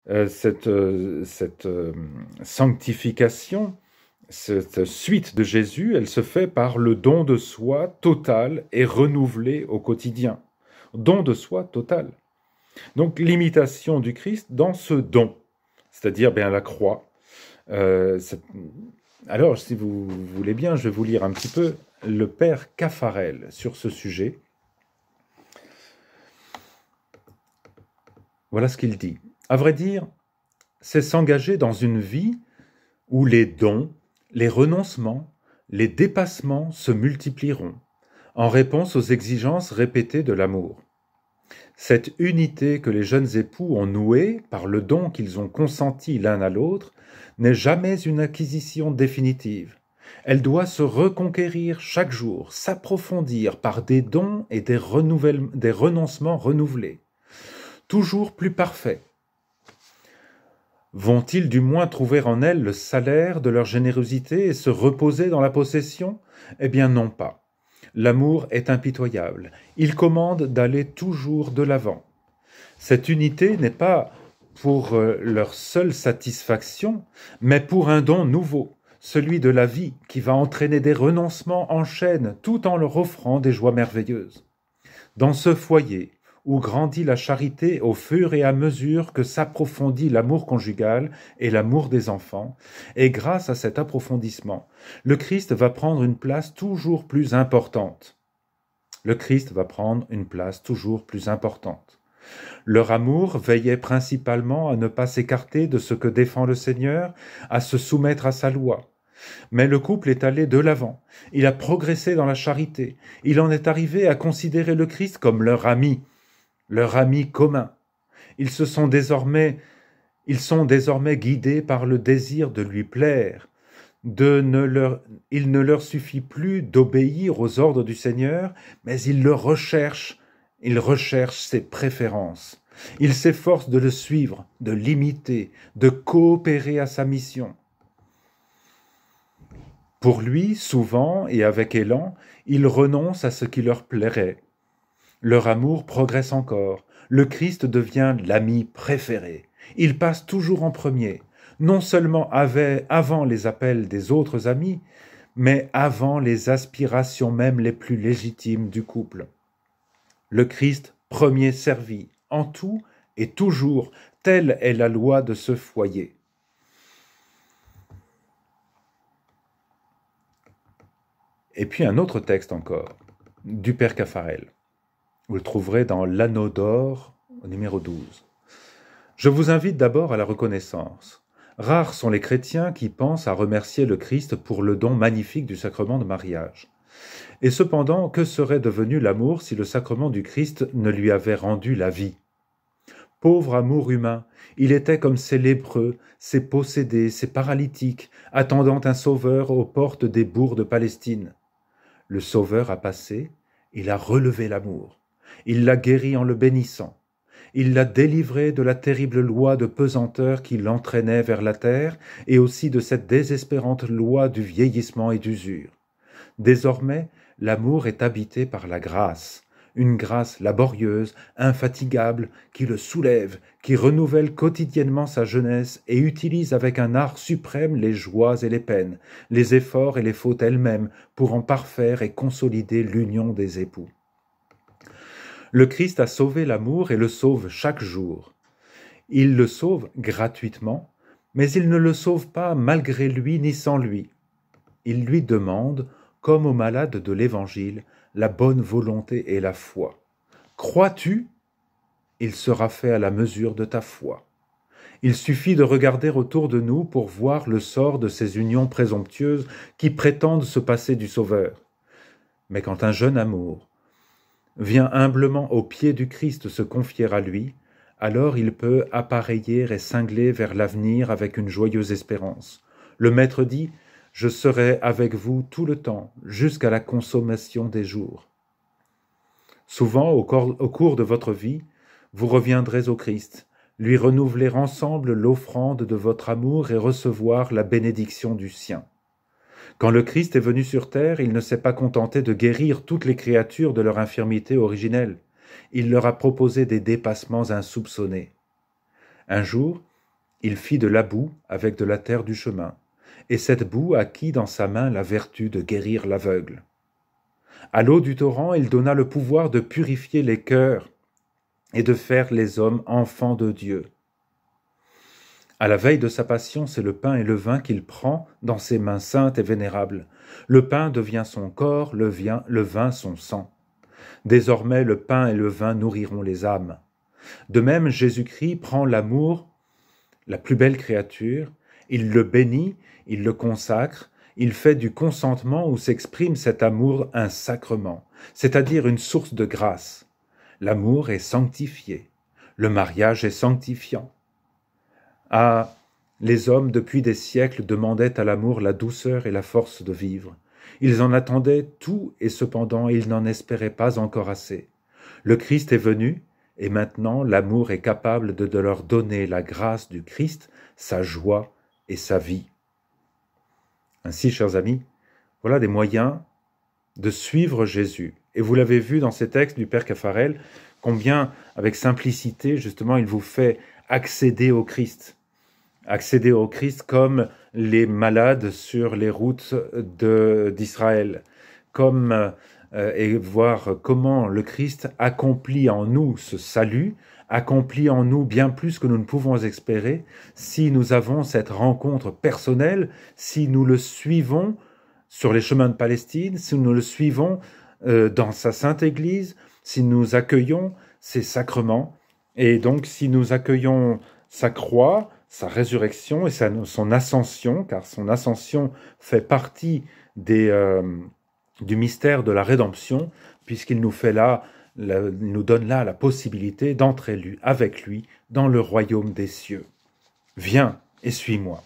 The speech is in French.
cette sanctification, cette suite de Jésus, elle se fait par le don de soi total et renouvelé au quotidien. Don de soi total. Donc l'imitation du Christ dans ce don, c'est-à-dire bien la croix. Alors, si vous voulez bien, je vais vous lire un petit peu le père Caffarel sur ce sujet. Voilà ce qu'il dit. À vrai dire, c'est s'engager dans une vie où les dons, les renoncements, les dépassements se multiplieront, en réponse aux exigences répétées de l'amour. Cette unité que les jeunes époux ont nouée par le don qu'ils ont consenti l'un à l'autre n'est jamais une acquisition définitive. Elle doit se reconquérir chaque jour, s'approfondir par des dons et des renoncements renouvelés, toujours plus parfaits. Vont-ils du moins trouver en elle le salaire de leur générosité et se reposer dans la possession? Eh bien non pas. L'amour est impitoyable. Il commande d'aller toujours de l'avant. Cette unité n'est pas pour leur seule satisfaction, mais pour un don nouveau, celui de la vie, qui va entraîner des renoncements en chaîne tout en leur offrant des joies merveilleuses. Dans ce foyer, où grandit la charité au fur et à mesure que s'approfondit l'amour conjugal et l'amour des enfants, et grâce à cet approfondissement, le Christ va prendre une place toujours plus importante. Le Christ va prendre une place toujours plus importante. Leur amour veillait principalement à ne pas s'écarter de ce que défend le Seigneur, à se soumettre à sa loi. Mais le couple est allé de l'avant, il a progressé dans la charité, il en est arrivé à considérer le Christ comme leur ami commun. Ils sont désormais guidés par le désir de lui plaire. Il ne leur suffit plus d'obéir aux ordres du Seigneur, mais ils recherchent ses préférences. Ils s'efforcent de le suivre, de l'imiter, de coopérer à sa mission. Pour lui, souvent et avec élan, ils renoncent à ce qui leur plairait. Leur amour progresse encore. Le Christ devient l'ami préféré. Il passe toujours en premier, non seulement avant les appels des autres amis, mais avant les aspirations même les plus légitimes du couple. Le Christ premier servi, en tout et toujours, telle est la loi de ce foyer. Et puis un autre texte encore, du père Caffarel. Vous le trouverez dans l'Anneau d'or, numéro 12. Je vous invite d'abord à la reconnaissance. Rares sont les chrétiens qui pensent à remercier le Christ pour le don magnifique du sacrement de mariage. Et cependant, que serait devenu l'amour si le sacrement du Christ ne lui avait rendu la vie? Pauvre amour humain, il était comme ces lépreux, ces possédés, ces paralytiques, attendant un sauveur aux portes des bourgs de Palestine. Le sauveur a passé, il a relevé l'amour. Il l'a guéri en le bénissant. Il l'a délivré de la terrible loi de pesanteur qui l'entraînait vers la terre et aussi de cette désespérante loi du vieillissement et d'usure. Désormais, l'amour est habité par la grâce, une grâce laborieuse, infatigable, qui le soulève, qui renouvelle quotidiennement sa jeunesse et utilise avec un art suprême les joies et les peines, les efforts et les fautes elles-mêmes pour en parfaire et consolider l'union des époux. Le Christ a sauvé l'amour et le sauve chaque jour. Il le sauve gratuitement, mais il ne le sauve pas malgré lui ni sans lui. Il lui demande, comme aux malades de l'Évangile, la bonne volonté et la foi. Crois-tu? Il sera fait à la mesure de ta foi. Il suffit de regarder autour de nous pour voir le sort de ces unions présomptueuses qui prétendent se passer du Sauveur. Mais quand un jeune amour vient humblement aux pieds du Christ se confier à lui, alors il peut appareiller et cingler vers l'avenir avec une joyeuse espérance. Le Maître dit « Je serai avec vous tout le temps, jusqu'à la consommation des jours. » Souvent, au cours de votre vie, vous reviendrez au Christ, lui renouveler ensemble l'offrande de votre amour et recevoir la bénédiction du sien. Quand le Christ est venu sur terre, il ne s'est pas contenté de guérir toutes les créatures de leur infirmité originelle. Il leur a proposé des dépassements insoupçonnés. Un jour, Il fit de la boue avec de la terre du chemin, et cette boue acquit dans sa main la vertu de guérir l'aveugle. À l'eau du torrent, il donna le pouvoir de purifier les cœurs et de faire les hommes enfants de Dieu. À la veille de sa passion, c'est le pain et le vin qu'il prend dans ses mains saintes et vénérables. Le pain devient son corps, le vin son sang. Désormais, le pain et le vin nourriront les âmes. De même, Jésus-Christ prend l'amour, la plus belle créature, il le bénit, il le consacre, il fait du consentement où s'exprime cet amour un sacrement, c'est-à-dire une source de grâce. L'amour est sanctifié, le mariage est sanctifiant. Ah, les hommes depuis des siècles demandaient à l'amour la douceur et la force de vivre. Ils en attendaient tout et cependant ils n'en espéraient pas encore assez. Le Christ est venu et maintenant l'amour est capable de leur donner la grâce du Christ, sa joie et sa vie. Ainsi, chers amis, voilà des moyens de suivre Jésus. Et vous l'avez vu dans ces textes du Père Caffarel, combien, avec simplicité, justement, il vous fait accéder au Christ. Accéder au Christ comme les malades sur les routes d'Israël, et voir comment le Christ accomplit en nous ce salut, accomplit en nous bien plus que nous ne pouvons espérer, si nous avons cette rencontre personnelle, si nous le suivons sur les chemins de Palestine, si nous le suivons dans sa sainte Église, si nous accueillons ses sacrements, et donc si nous accueillons sa croix, sa résurrection et son ascension, car son ascension fait partie du mystère de la rédemption, puisqu'il nous nous donne là la possibilité d'entrer avec lui dans le royaume des cieux. Viens et suis-moi.